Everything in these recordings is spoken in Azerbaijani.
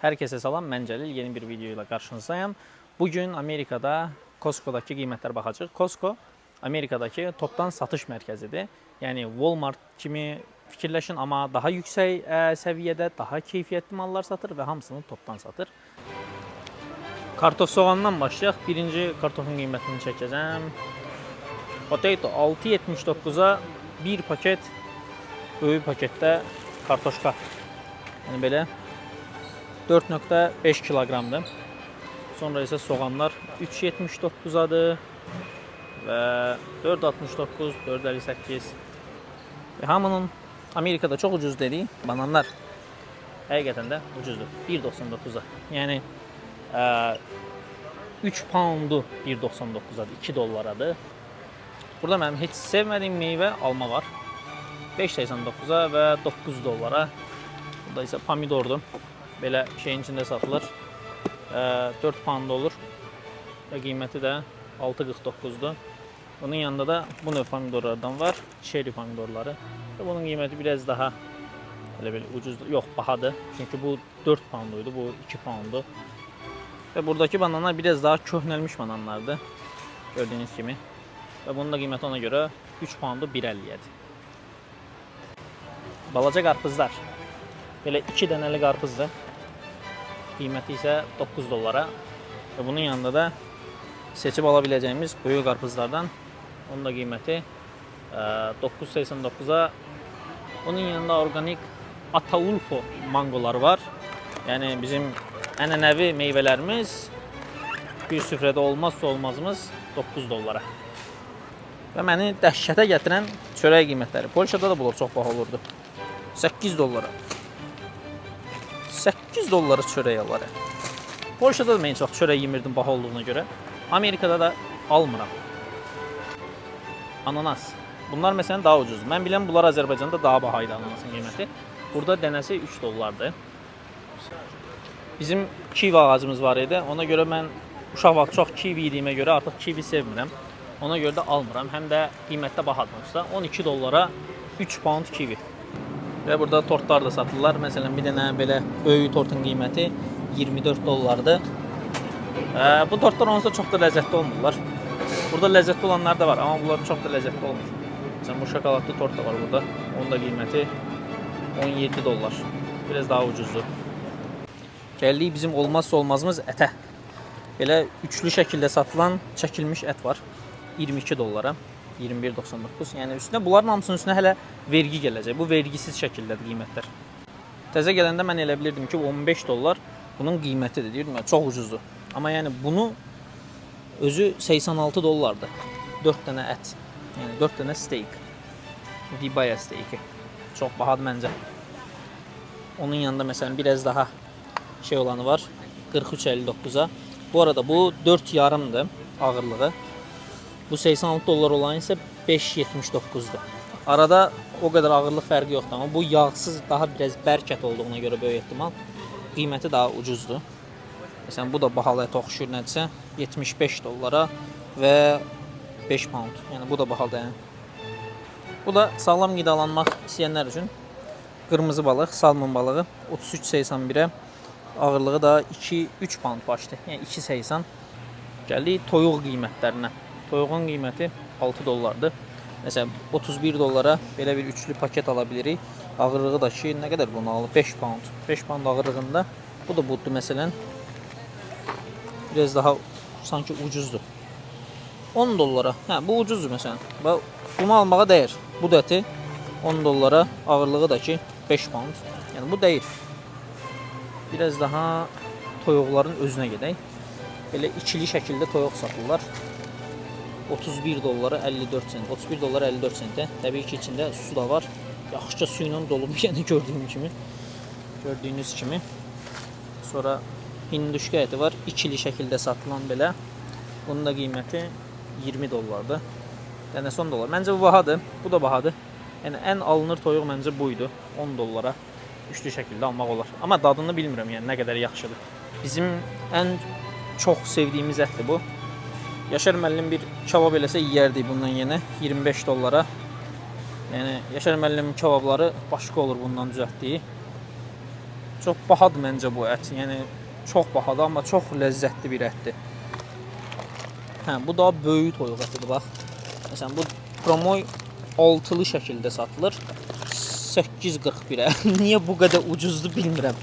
Herkese salam, mən Cəlil. Yeni bir video ilə qarşınızdayım. Bugün Amerikada Costco'dakı qiymətlər baxacağıq. Costco Amerikadakı topdan satış mərkəzidir. Yəni Walmart kimi fikirləşin, amma daha yüksək səviyyədə, daha keyfiyyətli mallar satır və hamısını topdan satır. Kartof soğandan başlayaq. Birinci kartofun qiymətini çəkəcəm. Potato 6.79-a bir paket, böyük paketdə kartoşka. Yəni belə 4.5 kiloqramdır. Sonra isə soğanlar 3.79-adır və 4.69, 4.58. Və hamının Amerikada çox ucuz dedik. Bananlar həqiqətən də ucuzdur. 1.99-a. Yəni 3 poundu 1.99-adır, 2 dollaradır. Burada mənim heç sevmədiyim meyvə alma var. 5.89-a və 9 dollara. Burada isə pomidordur. Belə şeyin içində satılır. 4 pound olur və qiyməti də 6.49-dur. Bunun yanında da bu növ pomidorlardan var, cherry pomidorları. Və bunun qiyməti biraz daha belə ucuzdur. Yox, bahadır. Çünki bu 4 pound idi, bu 2 pounddur. Və buradakı bananlar biraz daha köhnəlmiş bananlardır. Gördüyünüz kimi. Və bunun da qiyməti ona görə 3 poundu 1.50-yədir. Balaca qarpızlar. Belə 2 dənəli qarpızdır. Qiyməti isə 9 dollara. Və bunun yanında da seçib ala biləcəyimiz böyük qarpızlardan. Onun da qiyməti 9.89-a. Onun yanında organik Ataulfo mangolar var. Yəni bizim ənənəvi meyvələrimiz bir süfrədə olmazsa olmazımız 9 dollara. Və məni dəhşətə gətirən çörək qiymətləri. Polşada da bunlar çox baha olurdu. 8 dollara. 8 dollara çörək alar. Polşada da mən çox çörək yemirdim baha olduğuna görə. Amerikada da almıram. Ananas. Bunlar məsələn daha ucuzdur. Mən biləm bunlar Azərbaycanda daha baha idi ananasın qiyməti. Burada dənəsi 3 dollardır. Bizim kivi ağacımız var idi. Ona görə mən uşaq vaxt çox kivi yediyimə görə artıq kivi sevmirəm. Ona görə də almıram. Həm də qiymətdə bahadır. 12 dollara 3 pound kivi. Və burada tortlar da satırlar. Məsələn, bir dənə belə böyük tortun qiyməti 24 dollardır. Bu tortlar onsuz da çox da ləzzətli olmurlar. Burada ləzzətli olanlar da var, amma bunlar çox da ləzzətli olmur. Məsələn, bu şokoladlı tort da var burada. Onun da qiyməti 17 dollar. Biraz daha ucuzdur. Gəldik bizim olmazsa olmazımız ətə. Belə üçlü şəkildə satılan çəkilmiş ət var. 22 dollara. 21.99. Yəni üstünə bunların hamısının üstünə hələ vergi gələcək. Bu vergisiz şəkildədir qiymətlər. Təzə gələndə mən elə bilirdim ki, 15 dollar bunun qiymətidir. Deyirdim, çox ucuzdur. Amma yəni bunu özü 86 dollardır. 4 dənə ət. Yəni 4 dənə steak. Dibaya steaki. Çox bahadır məncə. Onun yanında məsələn biraz daha şey olanı var. 43.59-a. Bu arada bu 4,5-dır ağırlığı. Bu 86 dollar olan isə 5.79-dur. Arada o qədər ağırlıq fərqi yoxdur, amma bu yağsız, daha biraz bərk ət olduğuna görə böyük ehtimal qiyməti daha ucuzdur. Məsələn, bu da bahalı ət oxşur nədirsə 75 dollara və 5 pound. Yəni bu da bahalıdır. Yəni. Bu da sağlam qidalanmaq istəyənlər üçün qırmızı balıq, salmon balığı 33.81-ə, ağırlığı da 2-3 pound başdır. Yəni 2.80. Gəldik toyuq qiymətlərinə. Toyuğun qiyməti 6 dollardır. Məsələn, 31 dollara belə bir üçlü paket ala bilirik. Ağırlığı da ki, nə qədər bunu alır? 5 pound. 5 pound ağırlığında. Bu da buddur məsələn. Biraz daha sanki ucuzdur. 10 dollara. Hə, bu ucuzdur məsələn. Bunu almağa dəyər. Bu da əti 10 dollara, ağırlığı da ki 5 pound. Yəni bu dəyir. Biraz daha toyuqların özünə gedək. Belə ikili şəkildə toyuq satırlar. 31 dollara 54 sent. 31 dollara 54 sentə. Təbii ki, içində su da var. Yaxşıca su ilə dolub, yəni gördüyünüz kimi. Sonra hinduşka əti var. İkili şəkildə satılan belə. Bunun da qiyməti 20 dollardır. Dənəsi 10 dollar. Məncə bu bahadır. Bu da bahadır. Yəni ən alınır toyuq məncə buydu. 10 dollara üçlü şəkildə almaq olar. Amma dadını bilmirəm, yəni nə qədər yaxşıdır. Bizim ən çox sevdiyimiz ətdir bu. Yaşar müəllim bir kebab eləsə yeyərdik bundan yenə 25 dollara. Yəni Yaşar müəllimin kebabları başqa olur bundan düzəltdiyi. Çox bahadır məncə bu ət. Yəni çox bahadır, amma çox ləzzətli bir ətdir. Hə, bu da böyük toyuq ətidir bax. Məsələn, bu promoy altılı şəkildə satılır. 8.41-ə. Niyə bu qədər ucuzdur bilmirəm.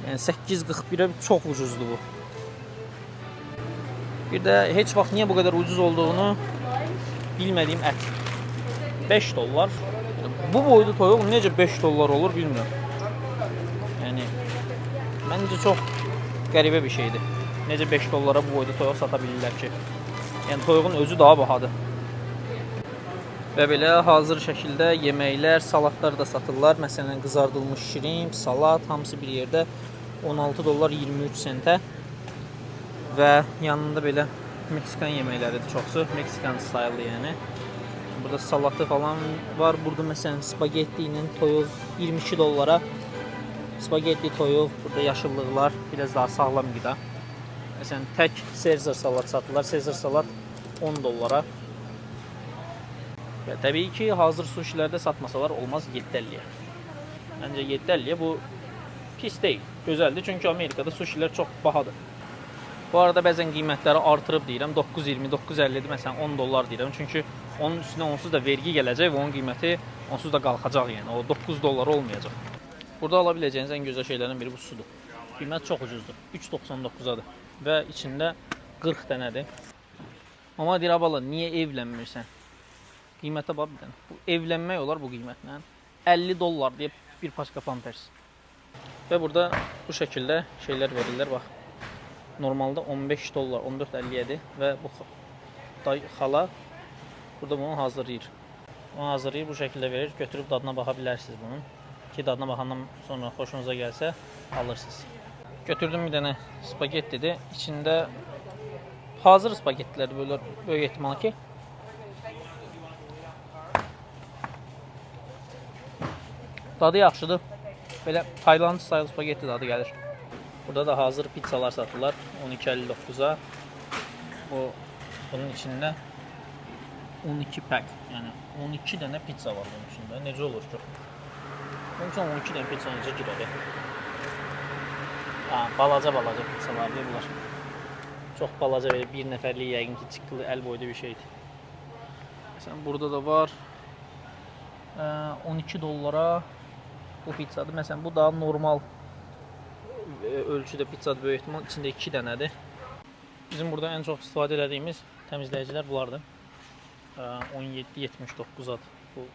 Yəni 8.41-ə çox ucuzdur bu. Bir də heç vaxt niyə bu qədər ucuz olduğunu bilmədiyim ət. 5 dollar. Bu boyda toyuq necə 5 dollar olur bilmirəm. Yəni məncə çox qəribə bir şeydir. Necə 5 dollara bu boyda toyuq sata bilirlər ki? Yəni toyuğun özü daha bahadır. Və belə hazır şəkildə yeməklər, salatlar da satırlar. Məsələn, qızardılmış şirin, salat, hamısı bir yerdə 16 dollar 23 sentə. Və yanında belə Meksikan yeməkləridir çoxsu. Meksikan style yəni. Burada salatı falan var. Burada məsələn spagetti ilə toyuq 22 dollara. Spagetti, toyuq, burada yaşıllıqlar, biraz daha sağlam qida. Məsələn, tək Caesar salat satırlar. Caesar salat 10 dollara. Və təbii ki, hazır suşilərdə satmasalar olmaz 7.50-yə. Məncə 7.50-yə bu pis deyil, gözəldir. Çünki Amerikada suşilər çox bahadır. Bu arada bəzən qiymətləri artırıb deyirəm. 9.20, 9.50-dir, məsələn 10 dollar deyirəm. Çünki onun üstünə onsuz da vergi gələcək və onun qiyməti onsuz da qalxacaq yəni. O 9 dollar olmayacaq. Burada ala biləcəyiniz ən gözəl şeylərdən biri bu sudur. Qiymət çox ucuzdur. 3.99-adır və içində 40 dənədir. Amma deyir, abala, niyə evlənmirsən? Qiymətə bax bir dənə. Bu evlənmək olar bu qiymətlə. 50 dollar deyə bir paşka pampers. Və burada bu şəkildə şeylər verirlər, bax. Normalda 15 dollar, 14.50-dir və bu xala burada bunu hazırlayır. Onu hazırlayır, bu şəkildə verir. Götürüb dadına baxa bilərsiniz bunun. Ki dadına baxandan sonra xoşunuza gəlsə alırsınız. Götürdüm bir dənə spagettidir. İçində hazır spagettilərdir böyle böyük ehtimal ki. Dadı yaxşıdır. Belə Tayland style spagetti dadı gəlir. Burada da hazır pizzalar satırlar 12.59'a. Bunun içində 12 pack, yəni 12 dənə pizza var bunun içində. Necə olur ki? Bunun üçün 12 dənə pizza necə girər? Balaca pizzalardır bunlar. Çox balaca, belə bir nəfərlik yəqin ki, çıxılı əl boyda bir şeydir. Məsələn, burada da var 12 dollara bu pizzadır. Məsələn, bu daha normal ölçüdə pizzadır, böyük ehtimal içində 2 dənədir. Bizim burada ən çox istifadə etdiyimiz təmizləyicilər bunlardır. 17.79'adır. Bu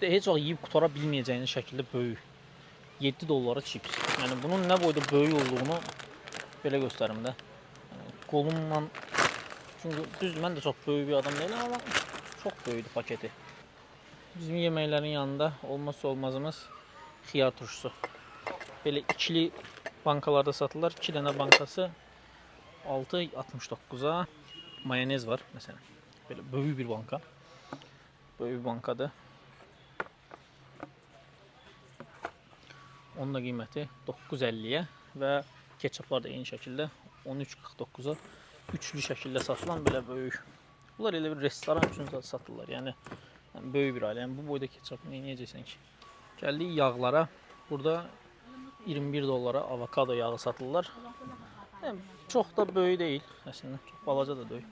heç vaxt yeyib qutara bilməyəcəyiniz şəkildə böyük. 7 dollara chips. Yəni bunun nə boyda böyük olduğunu belə göstərim də. Qolumla, çünki düzdür, mən də çox böyük bir adam deyiləm, amma çox böyükdür paketi. Bizim yeməklərin yanında olmazsa olmazımız xiyar turşusu. Belə ikili bankalarda satılır. 2 dənə bankası 6.69'a. Mayonez var məsələn. Belə böyük bir banka. Böyük bir bankadır. Onun da qiyməti 9.50-yə və ketçaplar da eyni şəkildə 13.49'a. Üçlü şəkildə satılan belə böyük. Bunlar elə bir restoran üçün satırlar. Yəni böyük bir ailə. Yəni bu boyda ketçap nə edəcəksən ki? Gəldik yağlara. Burada 21 dollara avokado yağı satırlar. Yəni, çox da böyük deyil əslində. Çox balaca da deyil.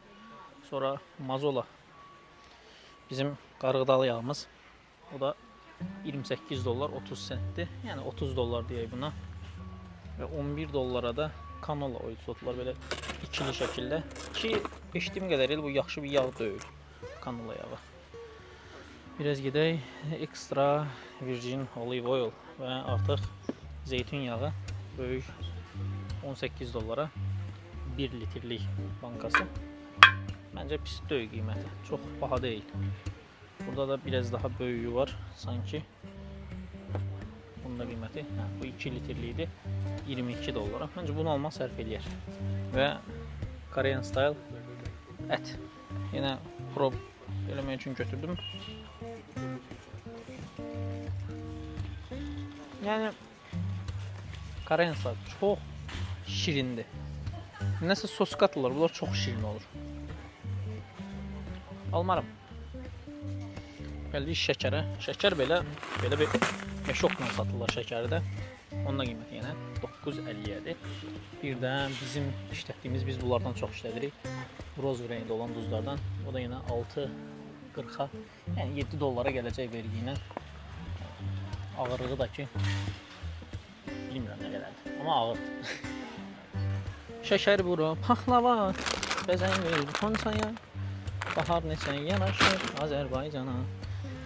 Sonra mazola. Bizim qarğıdalı yağımız. O da 28 dollar 30 sentdir. Yəni 30 dollar deyək buna. Və 11 dollara da kanola oil satırlar belə ikili şəkildə. Ki eşitdiyim qədərilə bu yaxşı bir yağ deyil. Kanola yağı. Biraz gedək extra virgin olive oil və artıq zeytun yağı böyük 18 dollara 1 litrlik bankası. Məncə pis deyil qiyməti. Çox baha deyil. Burada da biraz daha böyüyü var sanki. Bunun da qiyməti bu 2 litrlikdir. 22 dollara. Məncə bunu almaq sərf eləyər. Və Korean style ət. Yenə prob eləmək üçün götürdüm. Yəni Korean style çox şirindir. Nəsə sos qatırlar, bunlar çox şirin olur. Almaram. Gəldik şəkərə. Şəkər belə bir meşokla satırlar şəkəri də. Onun da qiyməti yenə 9.50-yədir. Bir də bizim işlətdiyimiz, biz bunlardan çox işlədirik. Roz rəngdə olan duzlardan. O da yenə 6.40-a, yəni 7 dollara gələcək vergi ilə. Ağırlığı da ki, bilmirəm nə qədərdir, amma ağırdır. Şəkər buru, paxlava, bəzən verir Xansaya, bahar neçə yanaşır Azərbaycana.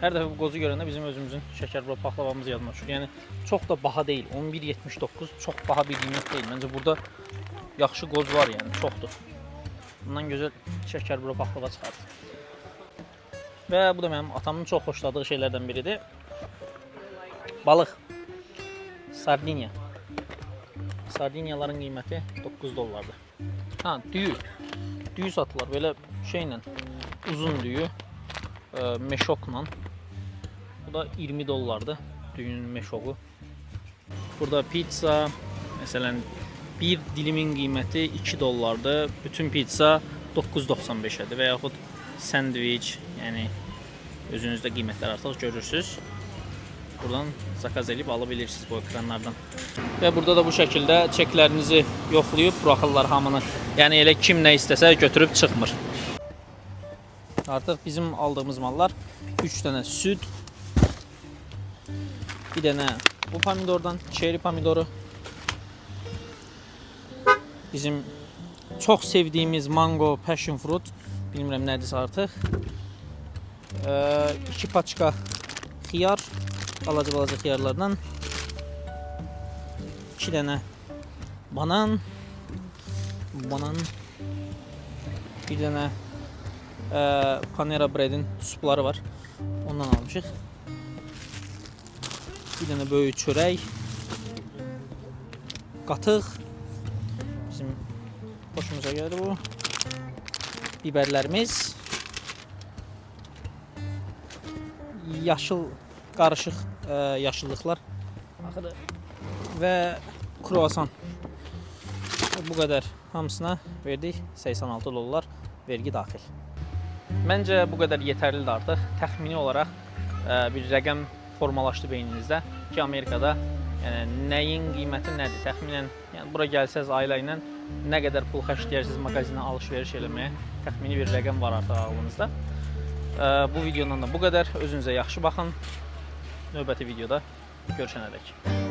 Hər dəfə bu qozu görəndə bizim özümüzün şəkər buru, paxlavamız yadıma düşür. Yəni çox da baha deyil, 11.79 çox baha bir qiymət deyil. Məncə burada yaxşı qoz var, yəni çoxdur. Bundan gözəl şəkər buru, paxlava çıxardı. Və bu da mənim atamın çox xoşladığı şeylərdən biridir. Balıq, sardiniya. Sardiniyaların qiyməti 9 dollardır. Ha, düyü. Düyü satılır belə şeylə, uzun düyü, meşokla. Bu da 20 dollardır, düyünün meşoku. Burada pizza, məsələn, bir dilimin qiyməti 2 dollardır. Bütün pizza 9.95-ədir və yaxud sandviç, yəni özünüzdə qiymətlər artıq görürsünüz. Buradan zakaz edib alabilirsiniz bu ekranlardan. Və burada da bu şəkildə çeklərinizi yoxlayıb buraxırlar hamını. Yəni elə kim nə istəsə götürüb çıxmır. Artıq bizim aldığımız mallar 3 dənə süd, bir dənə bu pomidordan, çeri pomidoru, bizim çox sevdiyimiz mango, passion fruit, bilmirəm nədirsə artıq, 2 paçka xiyar, balaca xiyarlardan, 2 dənə banan, bir dənə Panera Bread'in supları var, ondan almışıq. Bir dənə böyük çörək, qatıq, bizim hoşumuza gəldi bu, biberlərimiz, yaşıl qarışıq yaşıllıqlar və kruvasan. Bu qədər hamısına verdik 86 dollar vergi daxil. Məncə bu qədər yetərlidir artıq. Təxmini olaraq bir rəqəm formalaşdı beyninizdə ki, Amerikada yəni, nəyin qiyməti nədir? Təxminən yəni, bura gəlsəz ailə ilə nə qədər pul xərcləyərsiniz mağazinə alış-veriş eləməyə, təxmini bir rəqəm var artıq ağlınızda. Bu videondan da bu qədər. Özünüzə yaxşı baxın. Növbəti videoda görüşənədək.